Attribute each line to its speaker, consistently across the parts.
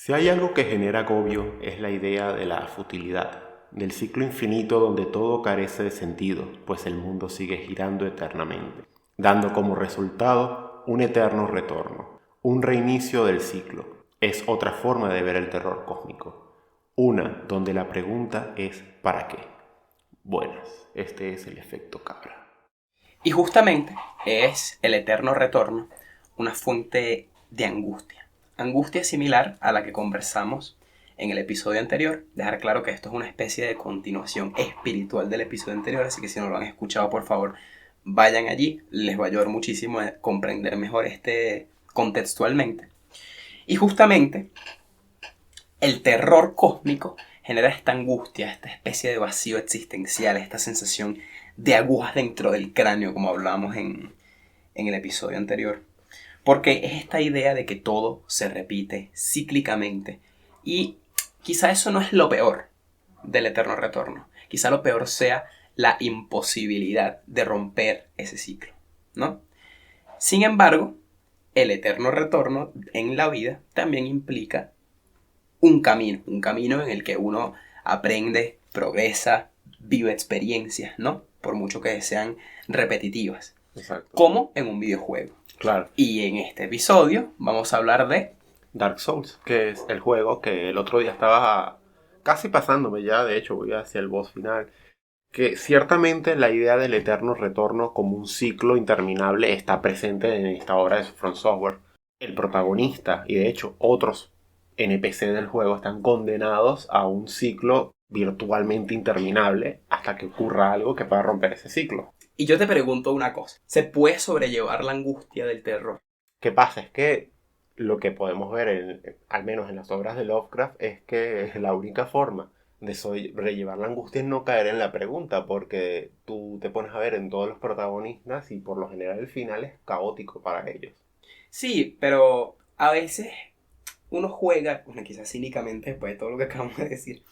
Speaker 1: Si hay algo que genera agobio es la idea de la futilidad, del ciclo infinito donde todo carece de sentido, pues el mundo sigue girando eternamente, dando como resultado un eterno retorno, un reinicio del ciclo. Es otra forma de ver el terror cósmico, una donde la pregunta es ¿para qué? Buenas, este es el efecto cabra.
Speaker 2: Y justamente es el eterno retorno una fuente de angustia. Angustia similar a la que conversamos en el episodio anterior. Dejar claro que esto es una especie de continuación espiritual del episodio anterior, así que si no lo han escuchado, por favor, vayan allí. Les va a ayudar muchísimo a comprender mejor este contextualmente. Y justamente el terror cósmico genera esta angustia, esta especie de vacío existencial, esta sensación de agujas dentro del cráneo, como hablábamos en el episodio anterior. Porque es esta idea de que todo se repite cíclicamente. Y quizá eso no es lo peor del eterno retorno. Quizá lo peor sea la imposibilidad de romper ese ciclo, ¿no? Sin embargo, el eterno retorno en la vida también implica un camino en el que uno aprende, progresa, vive experiencias, ¿no? Por mucho que sean repetitivas.
Speaker 1: Exacto.
Speaker 2: Como en un videojuego.
Speaker 1: Claro.
Speaker 2: Y en este episodio vamos a hablar de
Speaker 1: Dark Souls, que es el juego que el otro día estaba casi pasándome ya, de hecho voy hacia el boss final, que ciertamente la idea del eterno retorno como un ciclo interminable está presente en esta obra de From Software. El protagonista y de hecho otros NPC del juego están condenados a un ciclo virtualmente interminable hasta que ocurra algo que pueda romper ese ciclo.
Speaker 2: Y yo te pregunto una cosa, ¿se puede sobrellevar la angustia del terror?
Speaker 1: ¿Qué pasa? Es que lo que podemos ver, al menos en las obras de Lovecraft, es que la única forma de sobrellevar la angustia es no caer en la pregunta, porque tú te pones a ver en todos los protagonistas y por lo general el final es caótico para ellos.
Speaker 2: Sí, pero a veces uno juega, bueno, quizás cínicamente después de todo lo que acabamos de decir,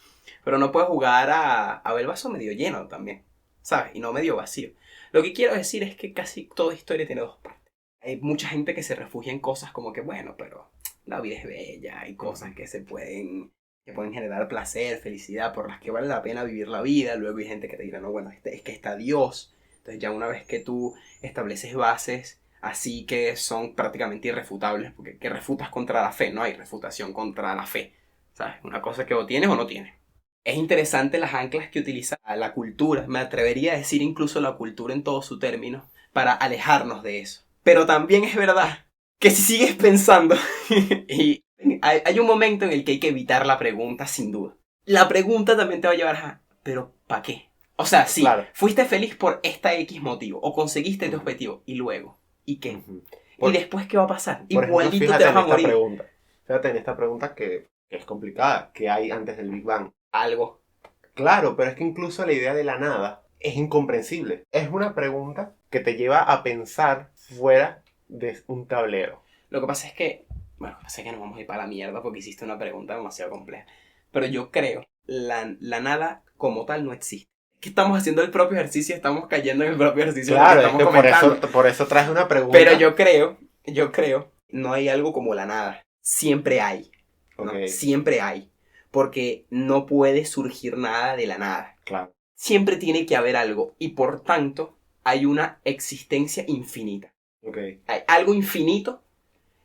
Speaker 2: pero no puede jugar a ver el vaso medio lleno también, ¿sabes? Y no medio vacío. Lo que quiero decir es que casi toda historia tiene dos partes. Hay mucha gente que se refugia en cosas como que, bueno, pero la vida es bella, hay cosas que pueden generar placer, felicidad, por las que vale la pena vivir la vida. Luego hay gente que te dirá, no, bueno, es que está Dios. Entonces ya una vez que tú estableces bases así que son prácticamente irrefutables, porque ¿qué refutas contra la fe? No hay refutación contra la fe, ¿sabes? Una cosa que o tienes o no tienes. Es interesante las anclas que utiliza la cultura, me atrevería a decir incluso la cultura en todo su término, para alejarnos de eso. Pero también es verdad que si sigues pensando, y hay un momento en el que hay que evitar la pregunta sin duda. La pregunta también te va a llevar a, ¿pero para qué? O sea, sí,
Speaker 1: Claro.
Speaker 2: fuiste feliz por esta X motivo, o conseguiste tu objetivo, y luego, ¿y qué? ¿Y después qué va a pasar?
Speaker 1: Por ejemplo,
Speaker 2: Igualito
Speaker 1: fíjate
Speaker 2: te
Speaker 1: en
Speaker 2: vas a
Speaker 1: esta
Speaker 2: morir.
Speaker 1: pregunta. Fíjate en esta pregunta que es complicada. ¿Qué hay antes del Big Bang?
Speaker 2: Algo.
Speaker 1: Claro, pero es que incluso la idea de la nada es incomprensible. Es una pregunta que te lleva a pensar fuera de un tablero.
Speaker 2: Lo que pasa es que, bueno, lo que pasa es que nos vamos a ir para la mierda porque hiciste una pregunta demasiado compleja. Pero yo creo, la nada como tal no existe. Es que estamos haciendo el propio ejercicio, estamos cayendo en el propio ejercicio de lo que
Speaker 1: Claro, es
Speaker 2: estamos
Speaker 1: que
Speaker 2: comentando.
Speaker 1: por eso traes una pregunta.
Speaker 2: Pero yo creo, no hay algo como la nada. Siempre hay, ¿no?
Speaker 1: Ok,
Speaker 2: Siempre hay. Porque no puede surgir nada de la nada.
Speaker 1: claro.
Speaker 2: Siempre tiene que haber algo. Y por tanto, hay una existencia infinita.
Speaker 1: Ok.
Speaker 2: Hay algo infinito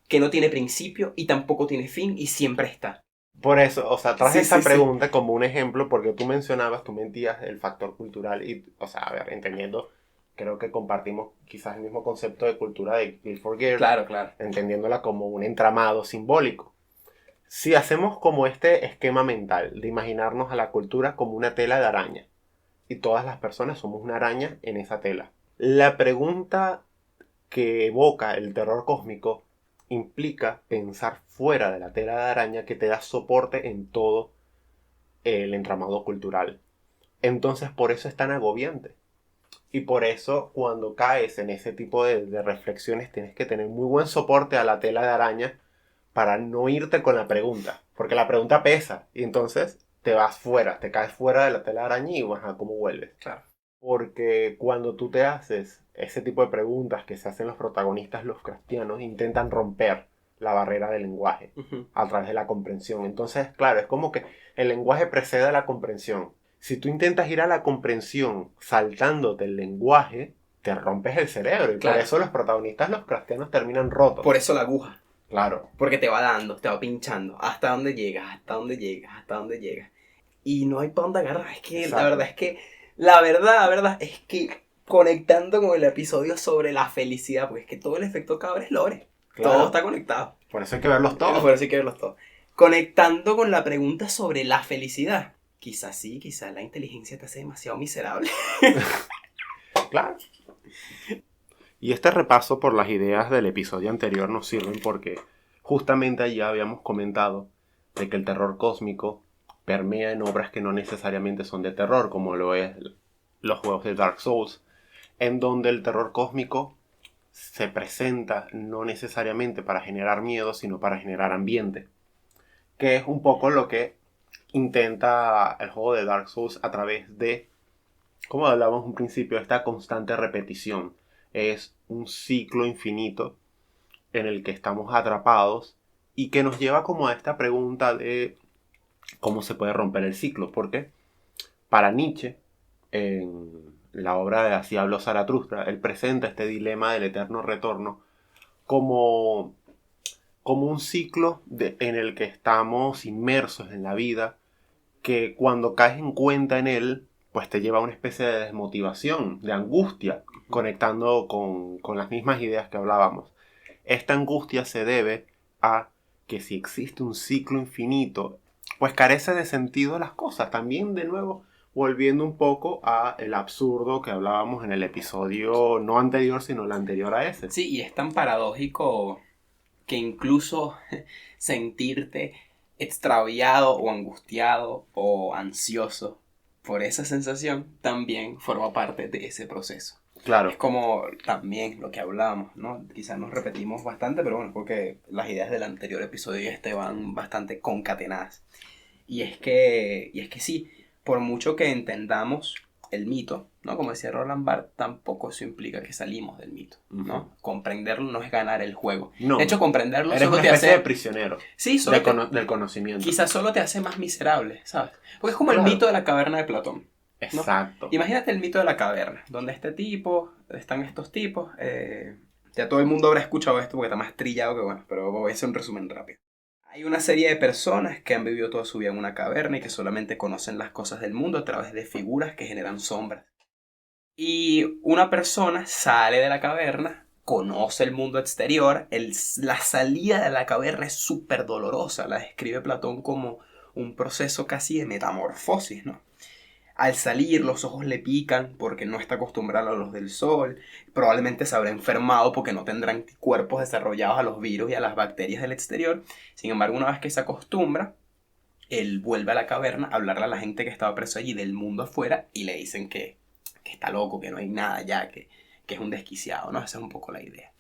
Speaker 2: que no tiene principio y tampoco tiene fin y siempre está.
Speaker 1: Por eso, o sea, traje
Speaker 2: Sí,
Speaker 1: esta
Speaker 2: sí, sí.
Speaker 1: pregunta como un ejemplo porque tú mentías el factor cultural y, o sea, a ver, entendiendo, creo que compartimos quizás el mismo concepto de cultura de Guild Gear,
Speaker 2: Claro, claro.
Speaker 1: entendiéndola como un entramado simbólico. Si hacemos como este esquema mental de imaginarnos a la cultura como una tela de araña y todas las personas somos una araña en esa tela. La pregunta que evoca el terror cósmico implica pensar fuera de la tela de araña que te da soporte en todo el entramado cultural. Entonces por eso es tan agobiante. Y por eso cuando caes en ese tipo de reflexiones tienes que tener muy buen soporte a la tela de araña para no irte con la pregunta. Porque la pregunta pesa y entonces te vas fuera, te caes fuera de la tela de araña y vas a cómo vuelves.
Speaker 2: Claro.
Speaker 1: Porque cuando tú te haces ese tipo de preguntas que se hacen los protagonistas Lovecraftianos, intentan romper la barrera del lenguaje,
Speaker 2: Ujú.
Speaker 1: a través de la comprensión. Entonces, claro, es como que el lenguaje precede a la comprensión. Si tú intentas ir a la comprensión saltándote el lenguaje, te rompes el cerebro. Y por
Speaker 2: Claro.
Speaker 1: eso los protagonistas, los cristianos, terminan rotos.
Speaker 2: Por eso la aguja.
Speaker 1: Claro.
Speaker 2: Porque te va dando, te va pinchando. Hasta dónde llegas, hasta dónde llegas, hasta dónde llegas. Y no hay para dónde agarrar. Es que
Speaker 1: Exacto.
Speaker 2: la verdad es que conectando con el episodio sobre la felicidad, porque es que todo el efecto cabra es lore.
Speaker 1: Claro.
Speaker 2: Todo está conectado.
Speaker 1: Por eso hay que verlos todos.
Speaker 2: Por eso hay que verlos todos. Conectando con la pregunta sobre la felicidad. Quizás sí, quizás la inteligencia te hace demasiado miserable.
Speaker 1: Claro. Y este repaso por las ideas del episodio anterior nos sirven porque justamente allí habíamos comentado de que el terror cósmico permea en obras que no necesariamente son de terror, como lo es los juegos de Dark Souls, en donde el terror cósmico se presenta no necesariamente para generar miedo, sino para generar ambiente, que es un poco lo que intenta el juego de Dark Souls a través de, como hablábamos en un principio, esta constante repetición. Es un ciclo infinito en el que estamos atrapados y que nos lleva como a esta pregunta de cómo se puede romper el ciclo, porque para Nietzsche, en la obra de Así habló Zaratustra, él presenta este dilema del eterno retorno como un ciclo en el que estamos inmersos en la vida, que cuando caes en cuenta en él, pues te lleva a una especie de desmotivación, de angustia, conectando con las mismas ideas que hablábamos. Esta angustia se debe a que si existe un ciclo infinito, pues carece de sentido las cosas. También, de nuevo, volviendo un poco a el absurdo que hablábamos en el episodio no anterior, sino el anterior a ese.
Speaker 2: Sí, y es tan paradójico que incluso sentirte extraviado o angustiado o ansioso por esa sensación también forma parte de ese proceso.
Speaker 1: Claro.
Speaker 2: Es como también lo que hablábamos, ¿no? Quizás nos repetimos bastante, pero bueno, porque las ideas del anterior episodio y este van bastante concatenadas. Y es que sí, por mucho que entendamos el mito, ¿no? Como decía Roland Barthes, tampoco eso implica que salimos del mito, ¿no?
Speaker 1: Ujú.
Speaker 2: Comprenderlo no es ganar el juego.
Speaker 1: No.
Speaker 2: De hecho, comprenderlo
Speaker 1: Eres
Speaker 2: solo
Speaker 1: una
Speaker 2: te
Speaker 1: especie de
Speaker 2: hace...
Speaker 1: prisionero
Speaker 2: Sí, solo
Speaker 1: del conocimiento.
Speaker 2: quizás solo te hace más miserable, ¿sabes? Porque es como el
Speaker 1: Claro.
Speaker 2: mito de la caverna de Platón.
Speaker 1: Exacto.
Speaker 2: Imagínate el mito de la caverna, donde están estos tipos, ya todo el mundo habrá escuchado esto porque está más trillado que bueno, pero voy a hacer un resumen rápido. Hay una serie de personas que han vivido toda su vida en una caverna y que solamente conocen las cosas del mundo a través de figuras que generan sombras. Y una persona sale de la caverna, conoce el mundo exterior, la salida de la caverna es súper dolorosa, la describe Platón como un proceso casi de metamorfosis, ¿no? Al salir los ojos le pican porque no está acostumbrado a la luz del sol, probablemente se habrá enfermado porque no tendrá anticuerpos desarrollados a los virus y a las bacterias del exterior. Sin embargo, una vez que se acostumbra, él vuelve a la caverna a hablarle a la gente que estaba preso allí del mundo afuera y le dicen que está loco, que no hay nada ya, que es un desquiciado, ¿no? Esa es un poco la idea.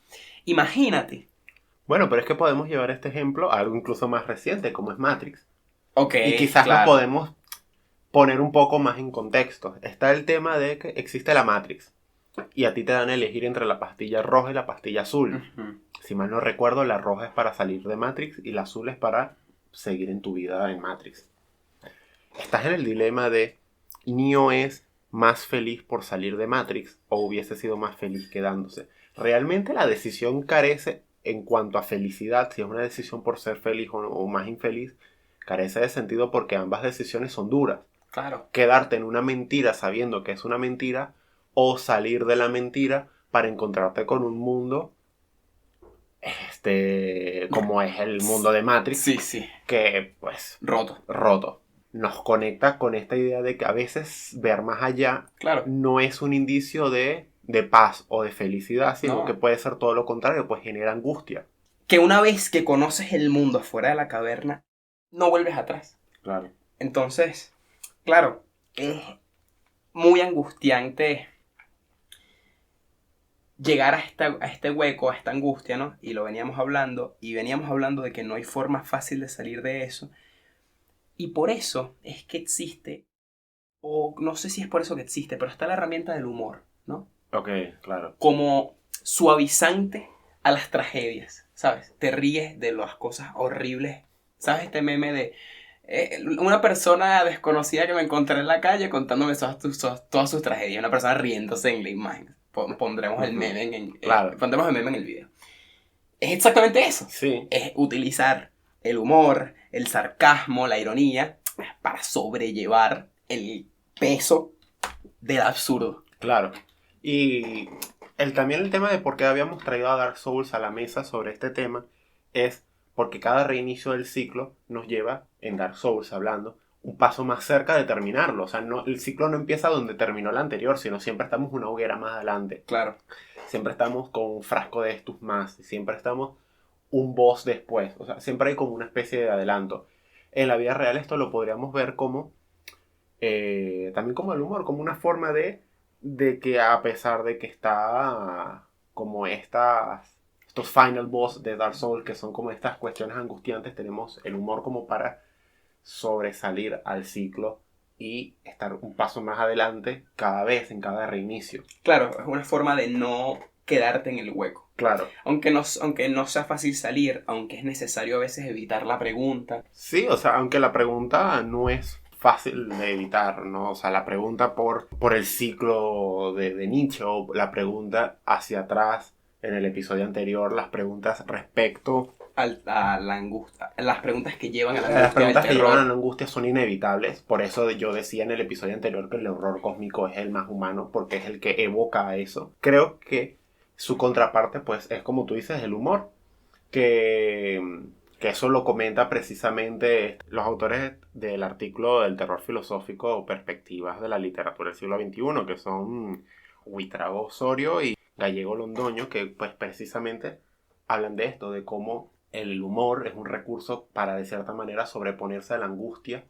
Speaker 2: Imagínate.
Speaker 1: Bueno, pero es que podemos llevar este ejemplo a algo incluso más reciente, como es Matrix.
Speaker 2: Ok,
Speaker 1: Y quizás
Speaker 2: claro.
Speaker 1: lo podemos poner un poco más en contexto. Está el tema de que existe la Matrix. Y a ti te dan a elegir entre la pastilla roja y la pastilla azul.
Speaker 2: Ujú.
Speaker 1: Si mal no recuerdo, la roja es para salir de Matrix y la azul es para seguir en tu vida en Matrix. Estás en el dilema de Neo es más feliz por salir de Matrix o hubiese sido más feliz quedándose. Realmente la decisión carece en cuanto a felicidad, si es una decisión por ser feliz o más infeliz, carece de sentido porque ambas decisiones son duras.
Speaker 2: Claro.
Speaker 1: Quedarte en una mentira sabiendo que es una mentira o salir de la mentira para encontrarte con un mundo como es el mundo de Matrix,
Speaker 2: Sí, sí.
Speaker 1: que pues
Speaker 2: Roto.
Speaker 1: nos conecta con esta idea de que a veces ver más allá
Speaker 2: Claro.
Speaker 1: no es un indicio de paz o de felicidad, sino
Speaker 2: No.
Speaker 1: que puede ser todo lo contrario, pues genera angustia.
Speaker 2: Que una vez que conoces el mundo afuera de la caverna, no vuelves atrás.
Speaker 1: Claro.
Speaker 2: Entonces, claro, es muy angustiante llegar a este hueco, a esta angustia, ¿no? Y veníamos hablando de que no hay forma fácil de salir de eso. Y por eso es que existe, o no sé si es por eso que existe, pero está la herramienta del humor, ¿no?
Speaker 1: Ok, claro.
Speaker 2: Como suavizante a las tragedias, ¿sabes? Te ríes de las cosas horribles. ¿Sabes este meme de una persona desconocida que me encontré en la calle contándome todas sus tragedias? Una persona riéndose en la imagen. Pondremos el meme
Speaker 1: Claro.
Speaker 2: pondremos el meme en el video. Es exactamente eso.
Speaker 1: Sí.
Speaker 2: Es utilizar el humor, el sarcasmo, la ironía para sobrellevar el peso del absurdo.
Speaker 1: Claro. Y también el tema de por qué habíamos traído a Dark Souls a la mesa sobre este tema es porque cada reinicio del ciclo nos lleva, en Dark Souls hablando, un paso más cerca de terminarlo. O sea, el ciclo no empieza donde terminó el anterior, sino siempre estamos una hoguera más adelante.
Speaker 2: Claro.
Speaker 1: Siempre estamos con un frasco de estos más. Siempre estamos un boss después. O sea, siempre hay como una especie de adelanto. En la vida real esto lo podríamos ver como también como el humor, como una forma de que a pesar de que está como estos final boss de Dark Souls, que son como estas cuestiones angustiantes, tenemos el humor como para sobresalir al ciclo y estar un paso más adelante cada vez, en cada reinicio.
Speaker 2: Claro, es una forma de no quedarte en el hueco.
Speaker 1: Claro.
Speaker 2: Aunque no sea fácil salir, aunque es necesario a veces evitar la pregunta.
Speaker 1: Sí, o sea, aunque la pregunta no es fácil de evitar, ¿no? O sea, la pregunta por el ciclo de Nietzsche, o la pregunta hacia atrás en el episodio anterior, las preguntas respecto
Speaker 2: A la angustia. Las preguntas que llevan a la
Speaker 1: las
Speaker 2: angustia,
Speaker 1: preguntas
Speaker 2: al
Speaker 1: que
Speaker 2: terror.
Speaker 1: llevan a la angustia son inevitables. Por eso yo decía en el episodio anterior que el horror cósmico es el más humano, porque es el que evoca a eso. Creo que su contraparte, pues, es como tú dices, el humor. Que eso lo comenta precisamente los autores del artículo del terror filosófico o perspectivas de la literatura del siglo XXI, que son Huitrago Osorio y Gallego Londoño, que pues precisamente hablan de esto, de cómo el humor es un recurso para de cierta manera sobreponerse a la angustia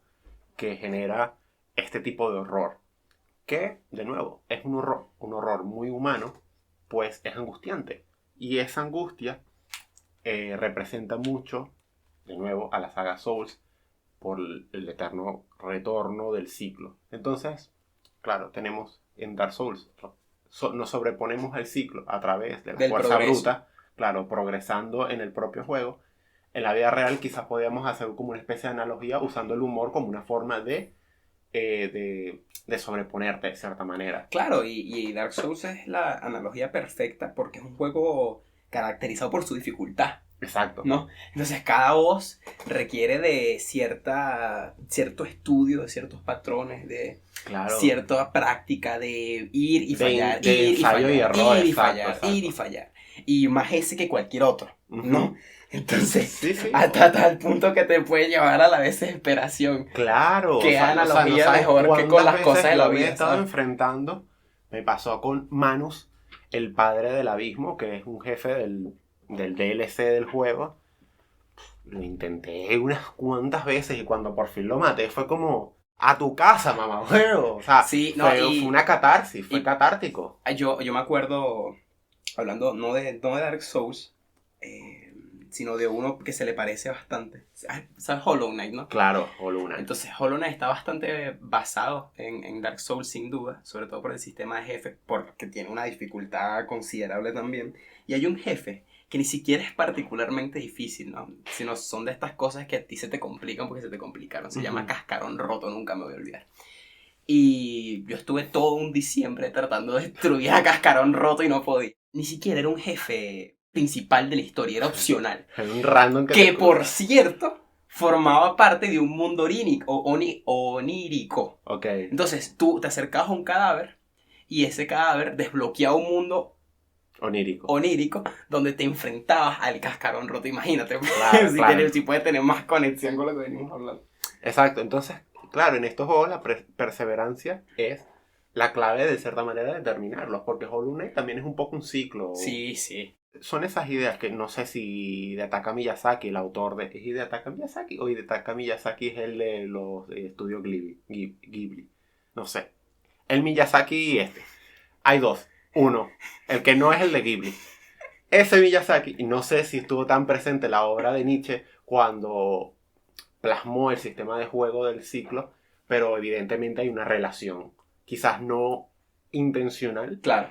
Speaker 1: que genera este tipo de horror, que de nuevo es un horror muy humano, pues es angustiante, y esa angustia representa mucho, de nuevo, a la saga Souls por el eterno retorno del ciclo. Entonces, claro, tenemos en Dark Souls, nos sobreponemos al ciclo a través de la fuerza
Speaker 2: progreso.
Speaker 1: bruta, claro, progresando en el propio juego. En la vida real quizás podíamos hacer como una especie de analogía usando el humor como una forma de sobreponerte de cierta manera.
Speaker 2: Claro, y Dark Souls es la analogía perfecta porque es un juego caracterizado por su dificultad.
Speaker 1: Exacto.
Speaker 2: ¿No? Entonces cada voz requiere de cierto estudio, de ciertos patrones, de cierta práctica, de ir y fallar,
Speaker 1: de ensayo y error,
Speaker 2: ir y
Speaker 1: exacto,
Speaker 2: fallar,
Speaker 1: exacto.
Speaker 2: ir y fallar. Y más ese que cualquier otro, ¿no? Entonces,
Speaker 1: sí.
Speaker 2: hasta tal punto que te puede llevar a la desesperación.
Speaker 1: Claro.
Speaker 2: Qué analogía mejor que con las cosas de la vida.
Speaker 1: He estado enfrentando. Me pasó con Manus, el padre del abismo, que es un jefe del DLC del juego. Lo intenté unas cuantas veces y cuando por fin lo maté fue como a tu casa, mamá, juego. O sea,
Speaker 2: sí,
Speaker 1: fue una catarsis, fue catártico.
Speaker 2: Yo me acuerdo, hablando no de Dark Souls, sino de uno que se le parece bastante. ¿Sabes? Hollow Knight, ¿no?
Speaker 1: Claro, Hollow Knight.
Speaker 2: Entonces Hollow Knight está bastante basado en Dark Souls sin duda, sobre todo por el sistema de jefes, porque tiene una dificultad considerable también. Y hay un jefe que ni siquiera es particularmente difícil, ¿no? Sino son de estas cosas que a ti se te complican porque se te complicaron. Se llama Cascarón Roto, nunca me voy a olvidar. Y yo estuve todo un diciembre tratando de destruir a Cascarón Roto y no podía. Ni siquiera era un jefe principal de la historia, era opcional.
Speaker 1: Era un random
Speaker 2: que por cierto, formaba parte de un mundo onírico.
Speaker 1: Ok.
Speaker 2: Entonces tú te acercabas a un cadáver y ese cadáver desbloqueaba un mundo onírico donde te enfrentabas al Cascarón Roto. Imagínate,
Speaker 1: claro.
Speaker 2: si puedes tener más conexión con lo que venimos hablando.
Speaker 1: Exacto, entonces, claro, en estos juegos la perseverancia es la clave de cierta manera de terminarlos, porque Hollow Knight también es un poco un ciclo.
Speaker 2: Sí.
Speaker 1: Son esas ideas que no sé si Hidetaka Miyazaki, el autor de... ¿Es Hidetaka Miyazaki? O Hidetaka Miyazaki es el de los estudios Ghibli. No sé. El Miyazaki hay dos. Uno, el que no es el de Ghibli. Ese Miyazaki, y no sé si estuvo tan presente la obra de Nietzsche cuando plasmó el sistema de juego del ciclo, pero evidentemente hay una relación. Quizás no intencional.
Speaker 2: Claro.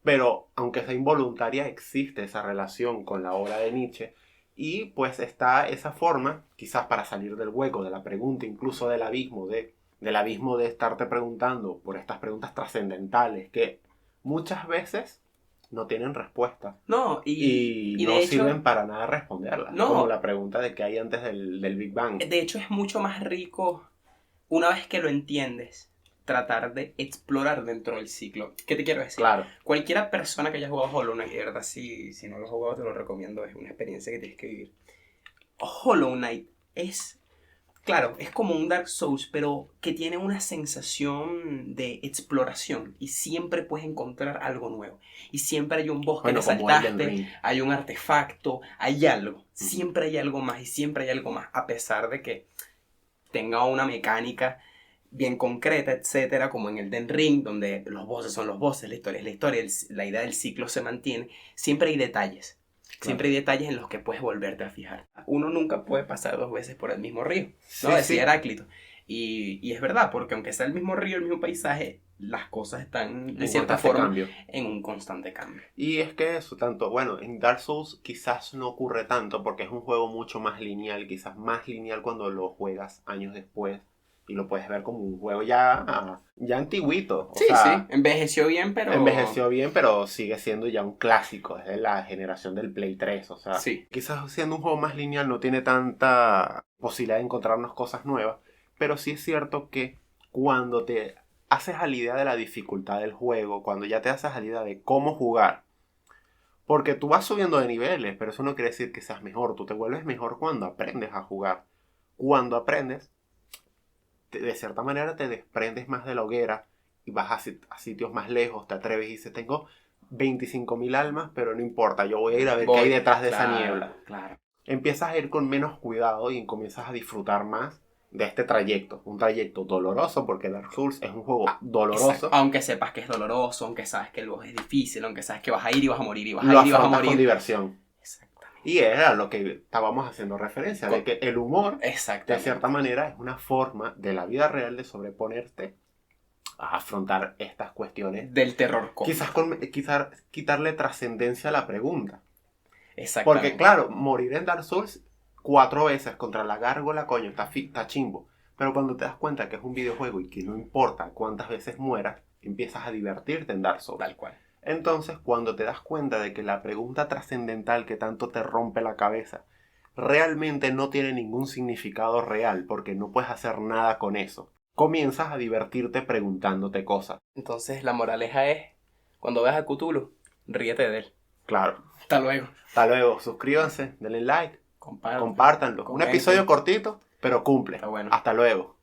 Speaker 1: pero aunque sea involuntaria, existe esa relación con la obra de Nietzsche. Y pues está esa forma, quizás para salir del hueco, de la pregunta, incluso del abismo de estarte preguntando por estas preguntas trascendentales que muchas veces no tienen respuesta.
Speaker 2: No,
Speaker 1: Y
Speaker 2: y
Speaker 1: no
Speaker 2: de
Speaker 1: sirven
Speaker 2: hecho,
Speaker 1: para nada responderlas.
Speaker 2: no,
Speaker 1: Como la pregunta de qué hay antes del Big Bang.
Speaker 2: de hecho es mucho más rico una vez que lo entiendes, tratar de explorar dentro del ciclo. ¿Qué te quiero decir?
Speaker 1: Claro.
Speaker 2: Cualquiera persona que haya jugado Hollow Knight, y de verdad, si no lo has jugado, te lo recomiendo, es una experiencia que tienes que vivir. Hollow Knight es, claro, es como un Dark Souls, pero que tiene una sensación de exploración y siempre puedes encontrar algo nuevo. Y siempre hay un boss que te
Speaker 1: Como Elden
Speaker 2: saltaste,
Speaker 1: Ring.
Speaker 2: hay un artefacto, hay algo. Siempre hay algo más y siempre hay algo más, a pesar de que tenga una mecánica bien concreta, etcétera, como en el Elden Ring, donde los bosses son los bosses, la historia es la historia, la idea del ciclo se mantiene. Siempre hay detalles. Siempre hay detalles en los que puedes volverte a fijar. Uno nunca puede pasar 2 veces por el mismo río, ¿no?
Speaker 1: Sí,
Speaker 2: Decía
Speaker 1: sí.
Speaker 2: Heráclito. Y es verdad, porque aunque sea el mismo río, el mismo paisaje, las cosas están, de
Speaker 1: En
Speaker 2: cierta
Speaker 1: constante
Speaker 2: forma,
Speaker 1: cambio.
Speaker 2: en un constante cambio.
Speaker 1: Y es que eso, tanto, bueno, en Dark Souls quizás no ocurre tanto porque es un juego mucho más lineal, quizás más lineal cuando lo juegas años después y lo puedes ver como un juego ya antiguito. O
Speaker 2: Sí,
Speaker 1: sea,
Speaker 2: envejeció bien, pero...
Speaker 1: envejeció bien, pero sigue siendo ya un clásico, es de la generación del Play 3, o sea,
Speaker 2: Sí.
Speaker 1: quizás siendo un juego más lineal no tiene tanta posibilidad de encontrarnos cosas nuevas, pero sí es cierto que cuando te haces a la idea de la dificultad del juego, cuando ya te haces a la idea de cómo jugar, porque tú vas subiendo de niveles, pero eso no quiere decir que seas mejor, tú te vuelves mejor cuando aprendes a jugar. Cuando aprendes, de cierta manera te desprendes más de la hoguera y vas a sitios más lejos, te atreves y dices, tengo 25.000 almas, pero no importa, yo voy a ir a ver qué hay detrás de esa niebla.
Speaker 2: Claro.
Speaker 1: Empiezas a ir con menos cuidado y comienzas a disfrutar más de este trayecto. Un trayecto doloroso, porque Dark Souls es un juego doloroso.
Speaker 2: Exacto. Aunque sepas que es doloroso, aunque sabes que el boss es difícil, aunque sabes que vas a ir y vas a morir y vas a
Speaker 1: Lo
Speaker 2: ir y vas a
Speaker 1: afrontas con
Speaker 2: morir.
Speaker 1: diversión.
Speaker 2: Exactamente.
Speaker 1: Y era lo que estábamos haciendo referencia, de que el humor, de
Speaker 2: Exactamente.
Speaker 1: cierta manera, es una forma de la vida real de sobreponerte a afrontar estas cuestiones.
Speaker 2: Del terror cósmico.
Speaker 1: Quizás quitarle trascendencia a la pregunta.
Speaker 2: Exactamente.
Speaker 1: Porque claro, morir en Dark Souls 4 veces contra la gárgola, coño, está chimbo. Pero cuando te das cuenta que es un videojuego y que no importa cuántas veces mueras, empiezas a divertirte en Dark Souls.
Speaker 2: Tal cual.
Speaker 1: Entonces, cuando te das cuenta de que la pregunta trascendental que tanto te rompe la cabeza realmente no tiene ningún significado real, porque no puedes hacer nada con eso, comienzas a divertirte preguntándote cosas.
Speaker 2: Entonces la moraleja es, cuando veas a Cthulhu, ríete de él.
Speaker 1: Claro.
Speaker 2: Hasta luego.
Speaker 1: Hasta luego. Suscríbanse, denle like,
Speaker 2: Compártelo.
Speaker 1: compártanlo. Un
Speaker 2: Comenten.
Speaker 1: episodio cortito, pero cumple.
Speaker 2: Está bueno.
Speaker 1: Hasta luego.